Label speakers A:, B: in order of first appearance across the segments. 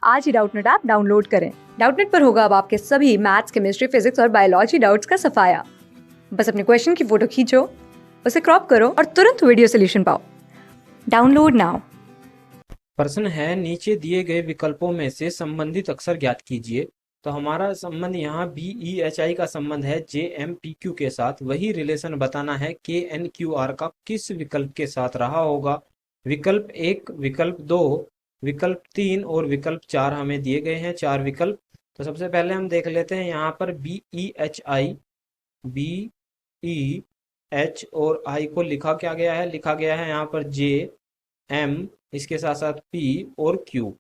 A: आज ही Doubtnut app download करें। Doubtnut पर होगा अब आपके सभी मैथ्स, केमिस्ट्री, फिजिक्स और बायोलॉजी डाउट्स का सफाया। बस अपने क्वेश्चन की फोटो खींचो, उसे क्रॉप करो और तुरंत वीडियो सोल्यूशन पाओ। Download now.
B: प्रश्न है, नीचे दिए गए विकल्पों में से संबंधित अक्षर ज्ञात कीजिए। तो हमारा संबंध यहाँ BEHI का संबंध है JMPQ के साथ। वही रिलेशन बताना है KNQR का किस विकल्प के साथ रहा होगा। विकल्प 1, विकल्प 2, विकल्प 3 और विकल्प 4 हमें दिए गए हैं, 4 विकल्प। तो सबसे पहले हम देख लेते हैं यहाँ पर BEHI, BEH और I को लिखा क्या गया है, लिखा गया है यहाँ पर JM, इसके साथ साथ P और Q।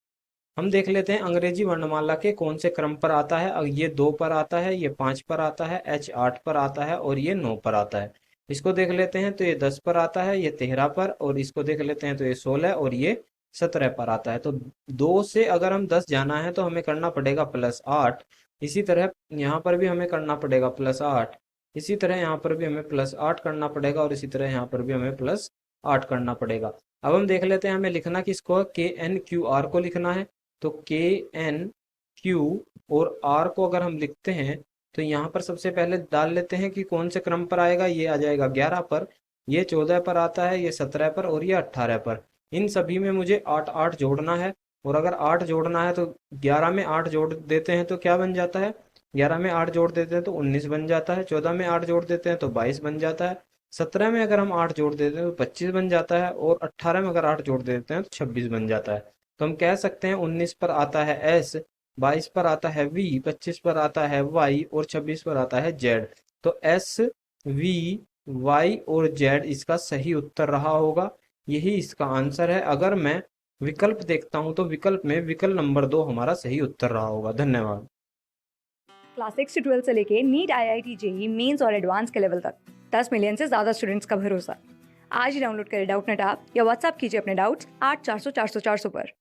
B: हम देख लेते हैं अंग्रेजी वर्णमाला के कौन से क्रम पर आता है। ये 2 पर आता है, ये 5 पर आता है, H 8 पर आता है और ये 9 पर आता है। इसको देख लेते हैं तो ये 10 पर आता है, ये 13 पर, और इसको देख लेते हैं तो ये 16 और ये 17 पर आता है। तो 2 से अगर हम 10 जाना है तो हमें करना पड़ेगा +8। इसी तरह यहाँ पर भी हमें करना पड़ेगा +8, इसी तरह यहाँ पर भी हमें +8 करना पड़ेगा, और इसी तरह यहाँ पर भी हमें +8 करना पड़ेगा। अब हम देख लेते हैं हमें लिखना किसको है, KNQR को लिखना है। तो KNQ और R को अगर हम लिखते हैं तो यहाँ पर सबसे पहले डाल लेते हैं कि कौन से क्रम पर आएगा। ये आ जाएगा 11 पर, ये 14 पर आता है, ये 17 पर और ये 18 पर। इन सभी में मुझे 8 8 जोड़ना है, और अगर 8 जोड़ना है तो 11 में 8 जोड़ देते हैं तो क्या बन जाता है, 11 में 8 जोड़ देते हैं तो 19 बन जाता है, 14 में 8 जोड़ देते हैं तो 22 बन जाता है, 17 में अगर हम 8 जोड़ देते हैं तो 25 बन जाता है, और 18 में अगर 8 जोड़ देते हैं तो 26 बन जाता है। तो हम कह सकते हैं 19 पर आता है S, 22 पर आता है V, 25 पर आता है Y और 26 पर आता है Z। तो S, V, Y और Z इसका सही उत्तर रहा होगा। यही इसका आंसर है। अगर मैं विकल्प देखता हूं तो विकल्प में विकल्प नंबर 2 हमारा सही उत्तर रहा होगा। धन्यवाद।
A: क्लास 6 से 12 से लेके नीट, IIT, JEE मेंस और एडवांस के लेवल तक 10 मिलियन से ज्यादा स्टूडेंट्स का भरोसा। आज ही डाउनलोड करें डाउटनेट ऐप या व्हाट्सएप कीजिए अपने डाउट्स 8400 400 400 पर।